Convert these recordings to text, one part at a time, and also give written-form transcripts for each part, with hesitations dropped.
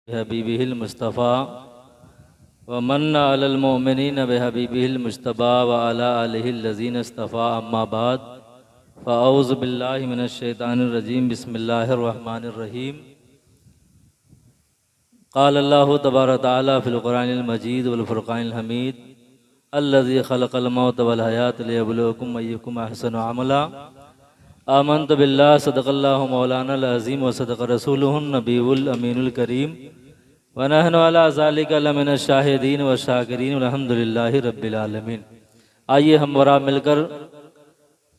हबीबिहिल मुस्तफ़ा व मन्ना अलल मोमिनीन बिहबीबिहिल मुज्तबा व अला आलिहिल लज़ीन इस्तफ़ा अम्मा बाद फ़अऊज़ु बिल्लाहि मिनश शैतानिर रजीम बिस्मिल्लाहिर रहमानिर रहीम। क़ाल अल्लाहु तबारक व तआला फ़िल क़ुरानिल मजीद वल फ़ुरक़ानिल हमीद अल्लज़ी ख़लक़ल मौत वल हयात लियब्लुवकुम अय्युकुम अहसनु अमला। आमन्तु बिल्लाहि सदक़ल्लाहु मौलानल अज़ीम व सदक़ रसूलुहुन नबीयुल अमीनुल करीम व नहनु अला ज़ालिका लमिनश शाहिदीन व शाकिरीन अल्हम्दुलिल्लाहि रब्बिल आलमीन। आइए हम वरा मिलकर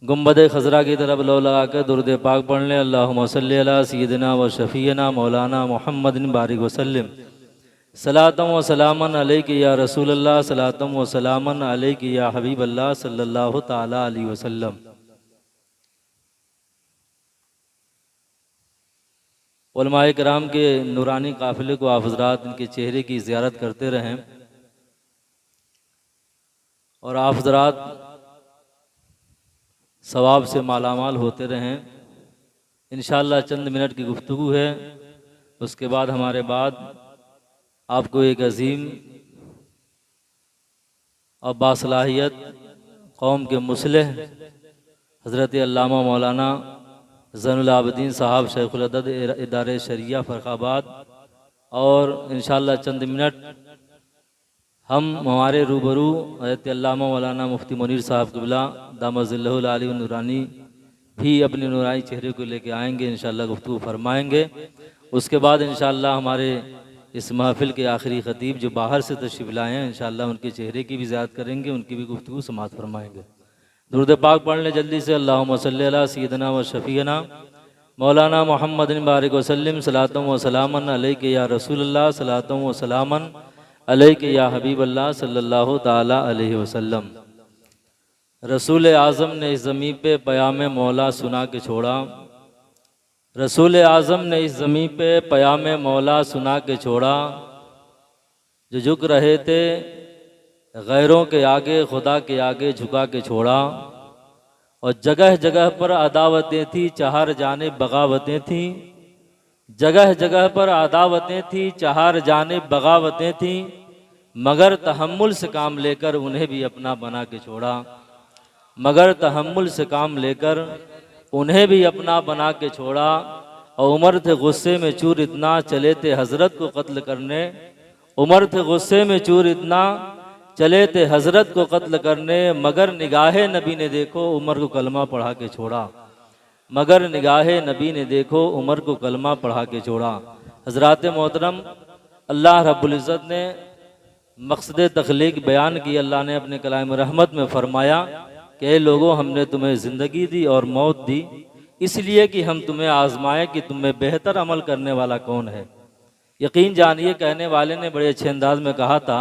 गुंबद खजरा की तरफ लो लगाकर दुरूद पाक पढ़ लें। अल्लाहुम्मा सल्लि अला सय्यिदिना व शफ़ीना मौलाना मुहम्मदिन बारिक वसल्लम सलातम व सलामन अलैका या रसूलल्लाह सलातम व सलामन अलैका या हबीबल्लाह सल्लल्लाहु तआला अलैहि वसल्लम। उलमाए किराम के नूरानी काफ़िले को आप हज़रात इनके चेहरे की ज़ियारत करते रहें और आप हज़रात सवाब से मालामाल होते रहें। इंशाअल्लाह चंद मिनट की गुफ्तगू है, उसके बाद हमारे बाद आपको एक अजीम और बासलाहियत कौम के मुसलिह हज़रत अल्लामा मौलाना ज़ैनुल आबिदीन साहब शेखुल अदद इदारे शरिया फ़र्रुखाबाद और इंशाअल्लाह चंद मिनट हम हमारे रूबरू हज़रत अल्लामा मौलाना मुफ्ती मुनीर साहब क़िबला दामज़िल्लहुल आली नूरानी भी अपने नूरानी चेहरे को लेके आएंगे, इंशाअल्लाह गुफ्तगू फरमाएंगे। उसके बाद इंशाअल्लाह हमारे इस महफ़िल के आखिरी ख़तीब जो बाहर से तशरीफ़ लाए हैं, इंशाअल्लाह उनके चेहरे की भी ज़ियारत करेंगे, उनकी भी गुफ्तगू समाअत फरमाएंगे। दुरूद पाक पढ़ लें जल्दी से। अल्लाहुम्मा सल्लि अला सय्यिदिना व शफ़ीना मौलाना मुहम्मदिन बारिक वसल्लम सलातम व सलामन अलैका या रसूलल्लाह सलातम व सलामन अलैका या हबीबल्लाह सल्लल्लाहु तआला अलैहि वसल्लम। रसूल आज़म ने इस ज़मीं पे पयाम मौला सुना के छोड़ा। रसूल आज़म ने इस ज़मीं पे पयाम मौला सुना के छोड़ा। जो झुक रहे थे गैरों के आगे खुदा के आगे झुका के छोड़ा। और जगह जगह पर अदावतें थी, चार जानिब बगावतें थी। जगह जगह पर अदावतें थी, चार जानिब बगावतें थी, मगर तहम्मुल से काम लेकर उन्हें भी अपना बना के छोड़ा। मगर तहम्मुल से काम लेकर उन्हें भी अपना बना के छोड़ा। और उमर थे गुस्से में चूर इतना, चले थे हज़रत को कत्ल करने। उमर थे गुस्से में चूर इतना, चले थे हज़रत को कत्ल करने, मगर निगाहे नबी ने देखो उमर को कलमा पढ़ा के छोड़ा। मगर निगाहे नबी ने देखो उमर को कलमा पढ़ा के छोड़ा। हज़रात मोहतरम, अल्लाह रब्बुल इज़्ज़त ने मक़सद तख़लीक़ बयान की। अल्लाह ने अपने कलाम रहमत में फ़रमाया कि ए लोगों, हमने तुम्हें ज़िंदगी दी और मौत दी इसलिए कि हम तुम्हें आज़माएं कि तुम में बेहतर अमल करने वाला कौन है। यकीन जानिए, कहने वाले ने बड़े अच्छे अंदाज में कहा था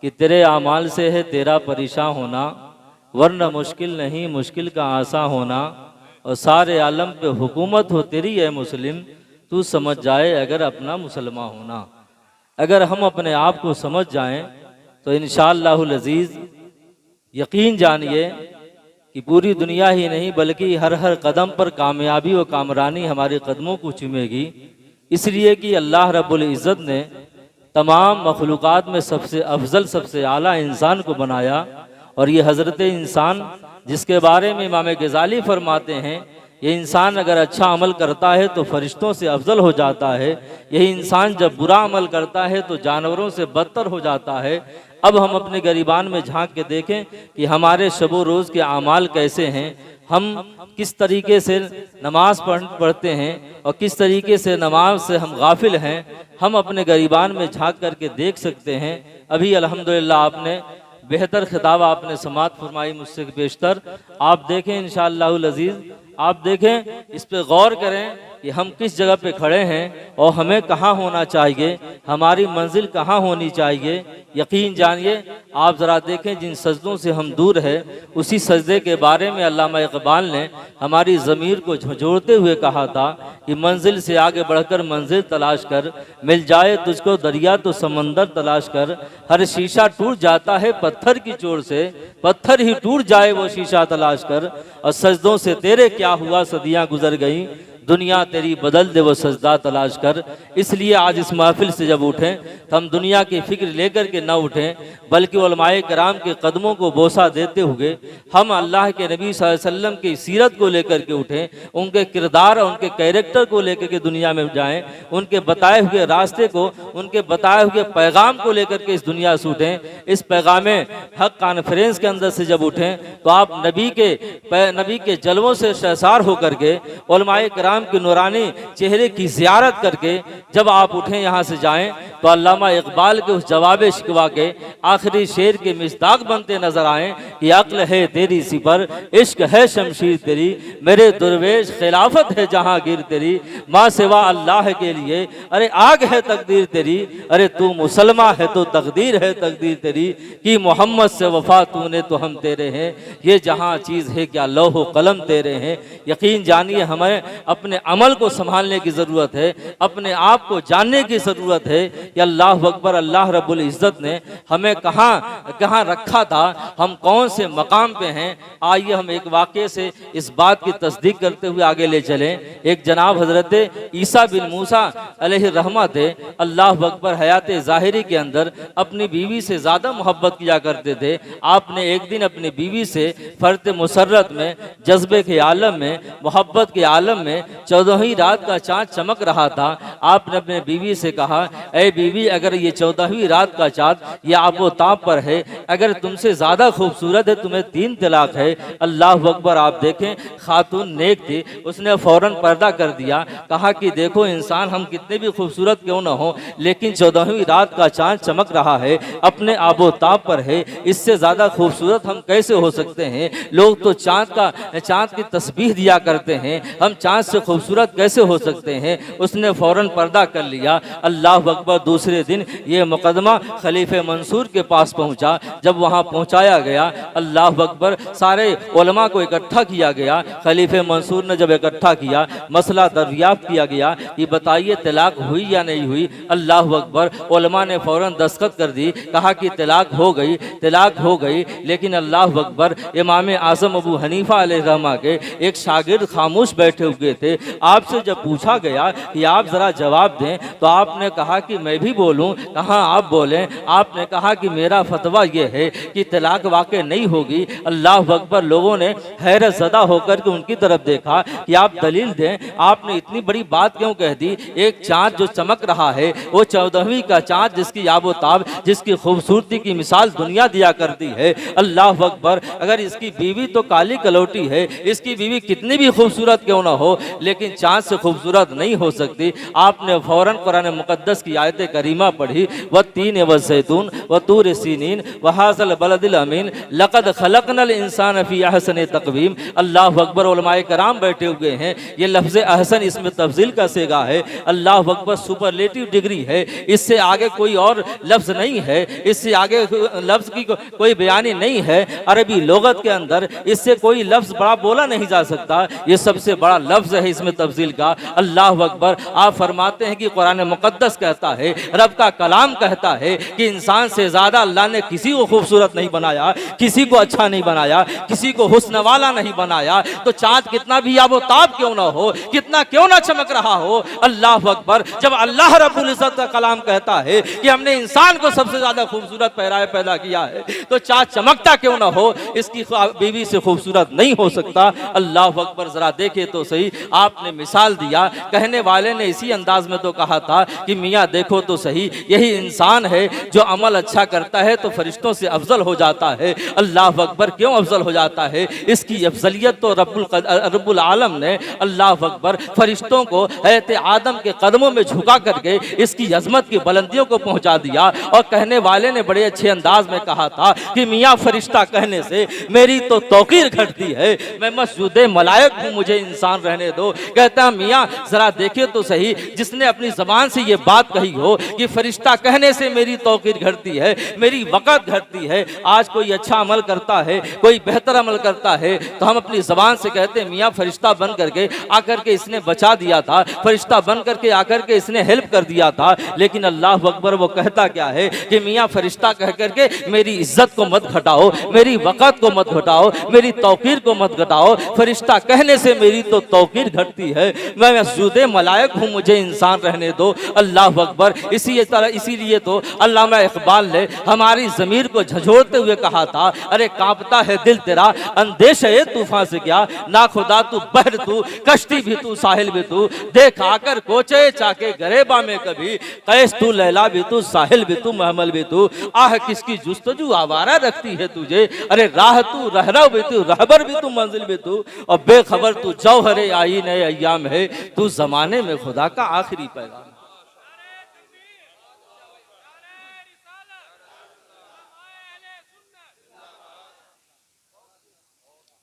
कि तेरे आमाल से है तेरा परेशान होना, वरना मुश्किल नहीं मुश्किल का आसान होना। और सारे आलम पे हुकूमत हो तेरी है मुस्लिम, तू समझ जाए अगर अपना मुसलमान होना। अगर हम अपने आप को समझ जाएं तो इंशाअल्लाहुल अज़ीज़ यकीन जानिए कि पूरी दुनिया ही नहीं बल्कि हर हर कदम पर कामयाबी और कामरानी हमारे कदमों को चूमेगी। इसलिए कि अल्लाह रब्बुल इज़्ज़त ने तमाम मखलूक़ात में सबसे अफजल सबसे आला इंसान को बनाया। और ये हज़रत इंसान जिसके बारे में इमाम गज़ाली फरमाते हैं, ये इंसान अगर अच्छा अमल करता है तो फरिश्तों से अफजल हो जाता है। यही इंसान जब बुरा अमल करता है तो जानवरों से बदतर हो जाता है। अब हम अपने गरीबान में झांक के देखें कि हमारे शबो रोज़ के अमाल कैसे हैं, हम किस तरीके से नमाज पढ़ते हैं और किस तरीके से नमाज से हम गाफिल हैं। हम अपने गरीबान में झांक करके देख सकते हैं। अभी अल्हम्दुलिल्लाह आपने बेहतर खिताब आपने समात फरमाई मुझसे बेशतर। आप देखें इंशाअल्लाहुल अज़ीज़, आप देखें, इस पे गौर करें कि हम किस जगह पे खड़े हैं और हमें कहाँ होना चाहिए, हमारी मंजिल कहाँ होनी चाहिए। यकीन जानिए, आप ज़रा देखें, जिन सजदों से हम दूर है उसी सजदे के बारे में अल्लामा इक़बाल ने हमारी ज़मीर को झंझोड़ते हुए कहा था कि मंजिल से आगे बढ़कर मंजिल तलाश कर, मिल जाए तुझको दरिया तो समंदर तलाश कर। हर शीशा टूट जाता है पत्थर की चोट से, पत्थर ही टूट जाए वो शीशा तलाश कर। और सजदों से तेरे क्या हुआ सदियाँ गुजर गई, दुनिया तेरी बदल दे वो सजदा तलाश कर। इसलिए आज इस महफिल से जब उठें तो हम दुनिया की फिक्र लेकर के न उठें, बल्कि उलमाए कराम के कदमों को बोसा देते हुए हम अल्लाह के नबी सल्लल्लाहु अलैहि वसल्लम की सीरत को लेकर के उठें, उनके किरदार और उनके कैरेक्टर को लेकर के दुनिया में जाएं, उनके बताए हुए रास्ते को, उनके बताए हुए पैगाम को लेकर के इस दुनिया से उठें। इस पैगाम हक कॉन्फ्रेंस के अंदर से जब उठें तो आप नबी के जलवों से शहसार होकर के उलमाए कराम के नूरानी चेहरे की ज़ियारत करके जब आप उठें यहाँ से जाएं तो अल्लामा इकबाल के उस जवाब शिकवा के आखिरी शेर के मिस्दाक बनते नजर आएं कि अक्ल है तेरी सिपर, इश्क है शमशीर तेरी, मेरे दुर्वेश खिलाफत है जहांगीर तेरी, माँ सिवा अल्लाह के लिए अरे आग है तकदीर तेरी, अरे तू मुसलमान है तो तकदीर है तकदीर तेरी, कि मोहम्मद से वफा तूने तो हम तेरे हैं, ये जहाँ चीज़ है क्या लौह कलम तेरे हैं। यकीन जानिए हमें अपने अमल को संभालने की ज़रूरत है, अपने आप को जानने की ज़रूरत है कि अल्लाह अकबर, अल्लाह रब्बुल इज़्ज़त ने हमें कहाँ रखा था, हम कौन से मकाम पे हैं। आइए हम एक वाक़े से इस बात की तस्दीक करते हुए आगे ले चलें। एक जनाब हज़रत ईसा बिन मूसा अलैहि रहमा थे, अल्लाह अकबर हयात ज़ाहिरी के अंदर अपनी बीवी से ज़्यादा मोहब्बत किया करते थे। आपने एक दिन अपनी बीवी से फ़र्त मुसर्रत में, जज्बे के आलम में, मोहब्बत के आलम में 14वीं रात का चाँद चमक रहा था। आपने अपने बीवी से कहा, ऐ बीवी, अगर ये 14वीं रात का चाँद ये आबो ताब पर है, अगर तुमसे ज़्यादा खूबसूरत है, तुम्हें 3 तलाक है। अल्लाह अकबर, आप देखें खातून नेक थी, उसने फ़ौरन पर्दा कर दिया, कहा कि देखो इंसान हम कितने भी खूबसूरत क्यों ना हो, लेकिन 14वीं रात का चाँद चमक रहा है, अपने आबो ताब पर है, इससे ज़्यादा खूबसूरत हम कैसे हो सकते हैं। लोग तो चाँद की तस्बीह दिया करते हैं, हम चाँद से खूबसूरत कैसे हो सकते हैं। उसने फ़ौरन पर्दा कर लिया। अल्लाह अकबर, दूसरे दिन ये मुकदमा खलीफे मंसूर के पास पहुँचा। जब वहाँ पहुँचाया गया, अल्लाह अकबर, सारे उलमा को इकट्ठा किया गया। खलीफे मंसूर ने जब इकट्ठा किया, मसला दरियाफ्त किया गया कि बताइए तलाक हुई या नहीं हुई। अल्लाह अकबर, उलमा ने फ़ौरन दस्तखत कर दी, कहा कि तलाक हो गई, तलाक हो गई। लेकिन अल्लाह अकबर, इमाम आज़म अबू हनीफा अलैहिर्रहमा के एक शागिर्द खामोश बैठे हुए थे। आपसे जब पूछा गया कि आप ज़रा जवाब दें तो आपने कहा कि मैं भी बोलूं। कहाँ आप बोलें। आपने कहा कि मेरा फतवा ये है कि तलाक वाक़ई नहीं होगी। अल्लाह अकबर, लोगों ने हैरत ज़दा होकर के उनकी तरफ देखा कि आप दलील दें, आपने इतनी बड़ी बात क्यों कह दी। एक चाँद जो चमक रहा है, वो 14वीं का चाँद, जिसकी आबोताब, जिसकी खूबसूरती की मिसाल दुनिया दिया करती है। अल्लाह अकबर, अगर इसकी बीवी तो काली कलौटी है, इसकी बीवी कितनी भी खूबसूरत क्यों ना हो, लेकिन चाँद से खूबसूरत नहीं हो सकती। आपने फ़ौरन कुरान मुक़द्दस की आयत करीमा पढ़ी, वत्तीन वज़ैतून वतूर सीनीन वहाज़ल बलदिल अमीन लक़द खलक़नल इंसान फ़ी अहसन तक़वीम। अल्लाह अकबर, उलमाए कराम बैठे हुए हैं। ये लफ्ज़ अहसन इसमें तफ़ज़ील का सेगा है। अल्लाह अकबर, सुपरलेटिव डिग्री है, इससे आगे कोई और लफ्ज़ नहीं है, इससे आगे लफ्ज़ की कोई बयानी नहीं है। अरबी लोगत के अंदर इससे कोई लफ्ज़ बड़ा बोला नहीं जा सकता। ये सबसे बड़ा लफ्ज़ है इसमें तफ़ज़ील का। अल्लाह अकबर, आप फरमाते हैं कि कुरान मुक़द्दस कहता है, रब का कलाम कहता है कि इंसान से ज़्यादा अल्लाह ने किसी को खूबसूरत नहीं बनाया, किसी को अच्छा नहीं बनाया, किसी को हुस्न वाला नहीं बनाया। तो चाँद कितना भी आबोताब क्यों ना हो, कितना क्यों ना चमक रहा हो, अल्लाह अकबर, जब अल्लाह रब्बुल इज़्ज़त का कलाम कहता है कि हमने इंसान को सबसे ज़्यादा खूबसूरत पैदा किया है, तो चाँद चमकता क्यों ना हो, इसकी बीवी से खूबसूरत नहीं हो सकता। अल्लाह अकबर, ज़रा देखे तो सही, आपने मिसाल दिया। कहने वाले ने इसी अंदाज में तो कहा था कि मियाँ देखो तो सही, यही इंसान है जो अमल अच्छा करता है तो फरिश्तों से अफजल हो जाता है। अल्लाह अकबर, क्यों अफजल हो जाता है, इसकी अफजलियत तो रब्बुल आलम ने, अल्लाह अकबर, फरिश्तों को हज़रत आदम के कदमों में झुका करके इसकी अजमत की बुलंदियों को पहुंचा दिया। और कहने वाले ने बड़े अच्छे अंदाज में कहा था कि मियाँ फरिश्ता कहने से मेरी तो तौकीर घटती है, मैं मस्जूदे मलायक हूँ, मुझे इंसान रहने दो। कहता है मियाँ ज़रा देखे तो सही, जिसने अपनी ज़बान से ये बात कही हो कि फरिश्ता कहने से मेरी तौकीर घटती है, मेरी वक़्त घटती है। आज कोई अच्छा अमल करता है, कोई बेहतर अमल करता है, तो हम अपनी ज़बान से कहते हैं मियाँ फरिश्ता बन करके आकर के इसने बचा दिया था, फरिश्ता बन करके आकर के इसने हेल्प कर दिया था। लेकिन अल्लाह अकबर वो कहता क्या है कि मियाँ फरिश्ता कह करके मेरी इज्जत को मत घटाओ, मेरी वक़्त को मत घटाओ, मेरी तौकीर को मत घटाओ। फरिश्ता कहने से मेरी तो तौकीर घटती है, मैं मसजूदे मलाइक हूँ, मुझे इंसान रहने दो। अल्लाह अकबर। इसीलिए तो अल्लामा इकबाल ने हमारी ज़मीर को झंझोड़ते हुए कहा था, अरे कांपता है दिल तेरा अंदेशे तूफान से क्या, ना खुदा तू बहर तू कश्ती भी तू साहिल भी तू, देख आकर कोचे चाके गरेबा में कभी, कैस तू लैला भी तू साहिल भी तू महमल भी तू, आह किसकी जुस्तजू आवारा रखती है तुझे, अरे राह तू रहरा भी तू रहबर भी तू मंजिल भी तू, और बेखबर तू जौहरे आईने अय्याम है, तू जमाने में खुदा का आखिरी पैगाम।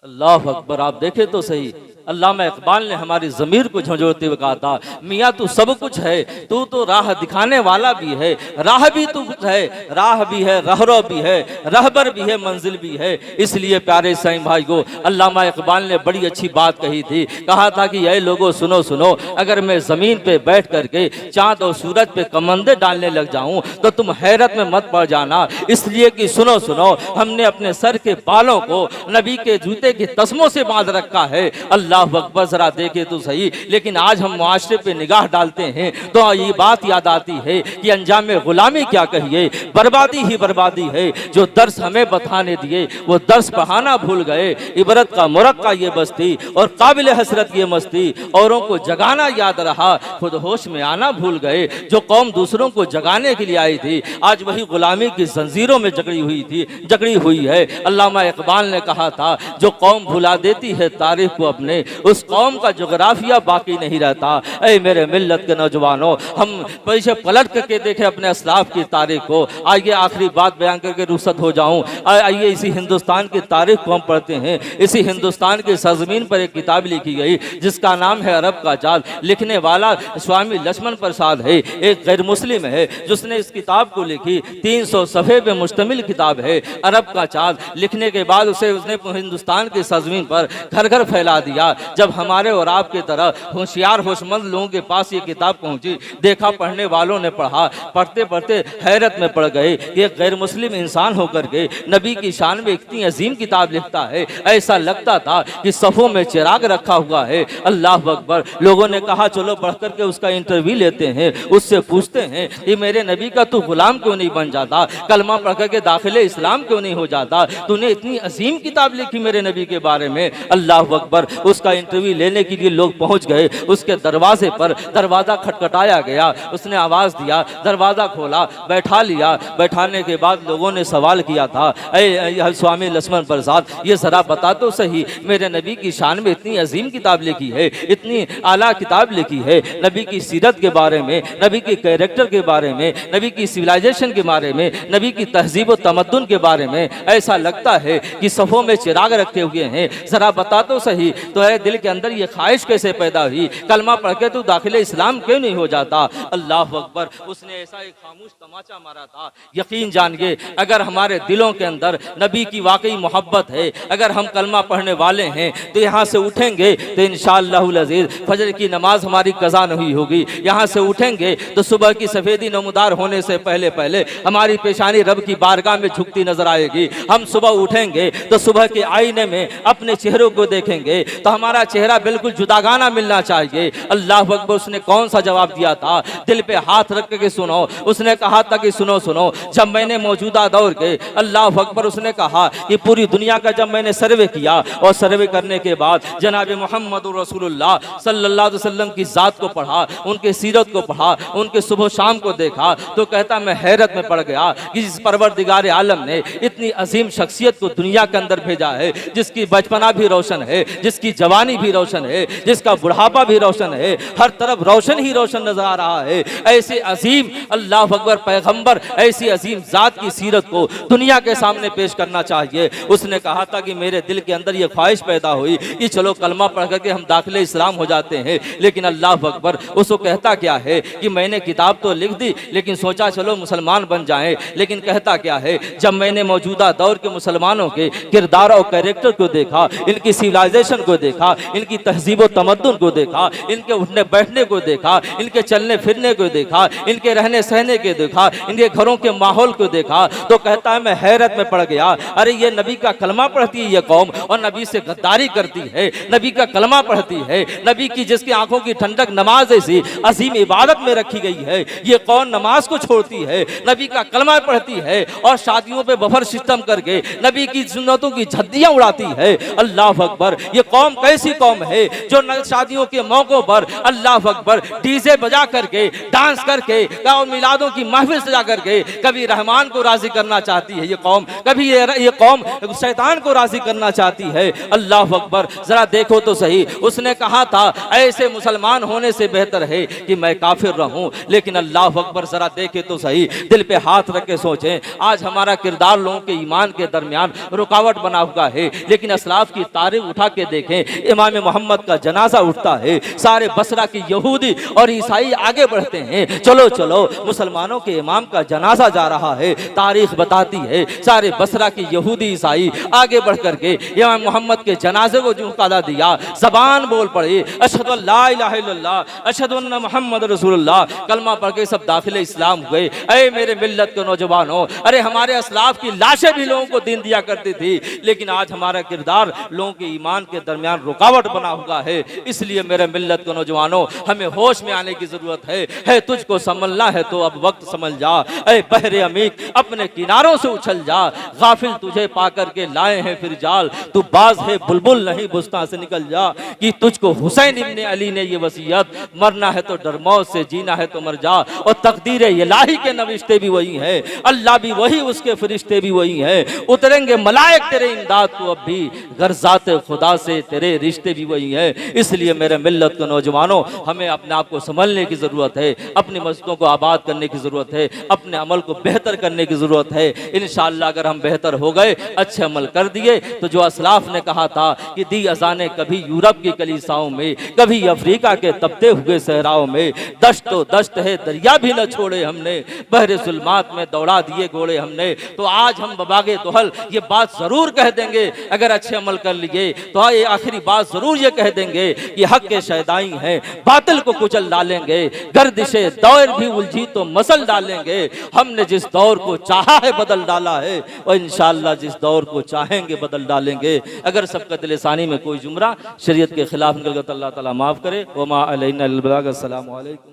अल्लाह अकबर। आप देखें तो सही, अल्लामा इकबाल ने हमारी ज़मीर को झंझोड़ते हुए कहा था, मियाँ तू सब कुछ है, तू तो राह दिखाने वाला भी है, राह भी तू है, राह भी है, रहरो भी है, रहबर भी है, मंजिल भी है। इसलिए प्यारे साईं भाई को अल्लामा इकबाल ने बड़ी अच्छी बात कही थी, कहा था कि ये लोगों सुनो सुनो, अगर मैं ज़मीन पे बैठ करके चाँद और सूरज पे कमंदे डालने लग जाऊँ तो तुम हैरत में मत पड़ जाना, इसलिए कि सुनो सुनो, हमने अपने सर के बालों को नबी के जूते की तस्मों से बांध रखा है। अल्लाह अकबर। जरा देखे तो सही, लेकिन आज हम मुआशरे पे निगाह डालते हैं तो ये बात याद आती है कि अंजाम गुलामी क्या कहिए, बर्बादी ही बर्बादी है। जो दर्स हमें बताने दिए वो दर्स बहाना भूल गए, इबरत का मुरक्का ये बस्ती और काबिल हसरत ये मस्ती, औरों को जगाना याद रहा, खुद होश में आना भूल गए। जो कौम दूसरों को जगाने के लिए आई थी आज वही गुलामी की जंजीरों में जकड़ी हुई है। अल्लामा इकबाल ने कहा था, जो कौम भुला देती है तारीख को अपने, उस कौम का जोग्राफिया बाकी नहीं रहता। ऐ मेरे मिल्लत के नौजवानों, हम पीछे पलट करके देखें अपने असलाफ की तारीख को। आइए आखिरी बात बयान करके रुखसत हो जाऊं। आइए इसी हिंदुस्तान की तारीख को हम पढ़ते हैं। इसी हिंदुस्तान की सरजमीन पर एक किताब लिखी गई जिसका नाम है अरब का चाँद। लिखने वाला स्वामी लक्ष्मण प्रसाद है, एक गैर मुस्लिम है जिसने इस किताब को लिखी। 300 सफ़े पे मुश्तमिल किताब है अरब का चाँद। लिखने के बाद उसने हिंदुस्तान की सरजमीन पर घर घर फैला दिया। जब हमारे और आपके तरह होशियार होशमंद लोगों के पास ये किताब पहुंची, देखा, पढ़ने वालों ने पढ़ा, पढ़ते पढ़ते हैरत में पड़ गए कि एक गैर मुस्लिम इंसान होकर के नबी की शान में इतनी अजीम किताब लिखता है। ऐसा लगता था कि सफ़ों में चिराग रखा हुआ है। अल्लाह अकबर। लोगों ने कहा चलो बढ़ करके उसका इंटरव्यू लेते हैं, उससे पूछते हैं कि मेरे नबी का तू गुलाम क्यों नहीं बन जाता, कलमा पढ़ करके दाखिले इस्लाम क्यों नहीं हो जाता, तूने इतनी अजीम किताब लिखी मेरे नबी के बारे में। अल्लाह अकबर। उसका इंटरव्यू लेने के लिए लोग पहुंच गए। उसके दरवाजे पर दरवाज़ा खटखटाया गया, उसने आवाज़ दिया, दरवाज़ा खोला, बैठा लिया। बैठाने के बाद लोगों ने सवाल किया था, ऐ स्वामी लक्ष्मण प्रसाद, ये ज़रा बता तो सही, मेरे नबी की शान में इतनी अजीम किताब लिखी है, इतनी आला किताब लिखी है, नबी की सीरत के बारे में, नबी के कैरेक्टर के बारे में, नबी की सिविलाइजेशन के बारे में, नबी की तहजीब व तमद्दुन के बारे में, ऐसा लगता है कि सफ़ों में चिराग रखे हुए हैं, ज़रा बता तो सही। तो है दिल के अंदर ये ख्वाहिश कैसे पैदा हुई, कलमा पढ़ के तू दाखिले इस्लाम क्यों नहीं हो जाता। अल्लाह अकबर। उसने ऐसा एक खामोश तमाचा मारा था। यकीन जानिए, अगर हमारे दिलों के अंदर नबी की वाकई मोहब्बत है, अगर हम कलमा पढ़ने वाले हैं, तो यहाँ से उठेंगे तो इंशाअल्लाहुल अज़ीज़ फजर की नमाज हमारी कज़ा नहीं होगी। यहाँ से उठेंगे तो सुबह की सफ़ेदी नमदार होने से पहले पहले हमारी पेशानी रब की बारगाह में झुकती नजर आएगी। हम सुबह उठेंगे तो सुबह के आईने में अपने चेहरों को देखेंगे तो हमारा चेहरा बिल्कुल जुदागाना मिलना चाहिए। अल्लाह अकबर। उसने कौन सा जवाब दिया था, दिल पे हाथ रख के सुनो। उसने कहा था कि सुनो सुनो, जब मैंने मौजूदा दौर के, अल्लाह अकबर, उसने कहा कि पूरी दुनिया का जब मैंने सर्वे किया और सर्वे करने के बाद जनाब मोहम्मद रसूलुल्लाह सल्लल्लाहु अलैहि वसल्लम की ज़ात को पढ़ा, उनके सीरत को पढ़ा, उनके सुबह शाम को देखा, तो कहता मैं हैरत में पड़ गया कि जिस परवरदिगार आलम ने इतनी अजीम शख्सियत को दुनिया के अंदर भेजा है, जिसकी बचपना भी रोशन है, जिसकी जवान जवानी भी रोशन है, जिसका बुढ़ापा भी रोशन है, हर तरफ रोशन ही रोशन नजर आ रहा है। ऐसे अजीम अल्लाह अकबर पैगंबर, ऐसी अजीम जात की सीरत को दुनिया के सामने पेश करना चाहिए। उसने कहा था कि मेरे दिल के अंदर ये ख्वाहिश पैदा हुई कि चलो कलमा पढ़ करके हम दाखिले इस्लाम हो जाते हैं, लेकिन अल्लाह अकबर उसको कहता क्या है कि मैंने किताब तो लिख दी, लेकिन सोचा चलो मुसलमान बन जाएं, लेकिन कहता क्या है, जब मैंने मौजूदा दौर के मुसलमानों के किरदार और कैरेक्टर को देखा, इनकी सिविलाइजेशन को देखा, इनकी तहजीब व तमद्दुन को देखा, इनके उठने बैठने को देखा, इनके चलने फिरने को देखा, इनके रहने सहने के देखा, इनके घरों के माहौल को देखा, तो कहता है मैं हैरत में पड़ गया। अरे ये नबी का कलमा पढ़ती है ये कौम, और नबी से गद्दारी करती है, नबी का कलमा पढ़ती है, नबी की जिसकी आंखों की ठंडक नमाज ऐसी अजीम इबादत में रखी गई है, ये कौन नमाज को छोड़ती है, नबी का कलमा पढ़ती है, और शादियों पे बफर सिस्टम करके नबी की सुन्नतों की झद्दियां उड़ाती है। अल्लाह अकबर, ये कौम कैसी कौम है जो शादियों के मौकों पर अल्लाह अकबर डीजे बजा करके डांस करके और मिलादों की महफिल सजा करके कभी रहमान को राजी करना चाहती है ये कौम, कभी ये कौम शैतान को राजी करना चाहती है। अल्लाह अकबर, जरा देखो तो सही, उसने कहा था ऐसे मुसलमान होने से बेहतर है कि मैं काफिर रहूं, लेकिन अल्लाह अकबर जरा देखे तो सही, दिल पे हाथ रख के सोचें, आज हमारा किरदार लोगों के ईमान के दरमियान रुकावट बना हुआ है, लेकिन असलाफ की तारीख उठा के देखें, इमाम मोहम्मद का जनाजा उठता है, सारे बसरा के यहूदी और ईसाई आगे बढ़ते हैं, चलो चलो मुसलमानों के इमाम का जनाजा जा रहा है, तारीख बताती है सारे बसरा के यहूदी ईसाई आगे बढ़ करके इमाम मोहम्मद के जनाजे को जो कदा दिया, जबान बोल पड़े अशहदु अल्ला इलाहा इल्लल्लाह अशहदु अन्ना मुहम्मद रसूलुल्लाह, कलमा पढ़ के सब दाखिले इस्लाम हुए। ऐ मेरे मिल्लत के नौजवानों, अरे हमारे असलाफ की लाशें भी लोगों को दीन दिया करती थी, लेकिन आज हमारा किरदार लोगों के ईमान के दरमियान रुकावट बना हुआ है। इसलिए मेरे मिल्लत के नौजवानों, हमें होश में आने की जरूरत है तुझको संभलना है तो अब वक्त समझ जा, ऐ बहरे अमीक अपने किनारों से उछल जा, गाफिल तुझे पाकर के लाए हैं फिर जाल, तू बाज है बुलबुल नहीं बुस्तान से निकल जा, कि तुझको हुसैन इब्ने अली ने ये वसीयत, मरना है तो डर मौत से, जीना है तो मर जा, और तकदीर इलाही के नविश्ते भी वही है, अल्लाह भी वही, उसके फरिश्ते भी वही हैं, उतरेंगे मलाइक तेरे इमदाद को अब भी, गर्जाते खुदा से तेरे रिश्ते भी वही है। इसलिए मेरे मिल्लत के नौजवानों, हमें अपने आप को संभलने की जरूरत है, अपनी मस्जिदों को आबाद करने की जरूरत है, अपने अमल को बेहतर करने की जरूरत है। इंशाअल्लाह अगर हम बेहतर हो गए, अच्छे अमल कर दिए, तो जो असलाफ ने कहा था कि दी अजाने कभी यूरोप की कलीसाओं में, कभी अफ्रीका के तपते हुए सहराओं में, दश्त तो दश्त है दरिया भी न छोड़े हमने, बहरे जुल्मात में दौड़ा दिए घोड़े हमने। तो आज हम बबागे दोहल ये बात जरूर कह देंगे, अगर अच्छे अमल कर लिए तो ये आखिरी बात जरूर ये कह देंगे कि हक के शैदाई हैं, बातिल को कुचल डालेंगे, गर्दिशे दौर भी उलझी तो मसल डालेंगे, हमने जिस दौर को चाहा है बदल डाला है, और इंशाअल्लाह जिस दौर को चाहेंगे बदल डालेंगे। अगर सबका दिलसानी में कोई जुमरा शरीयत के खिलाफ निकल गया तो अल्लाह ताला माफ करे। वमा अलैना इल्ला अल बलाग। अस्सलामु अलैकुम।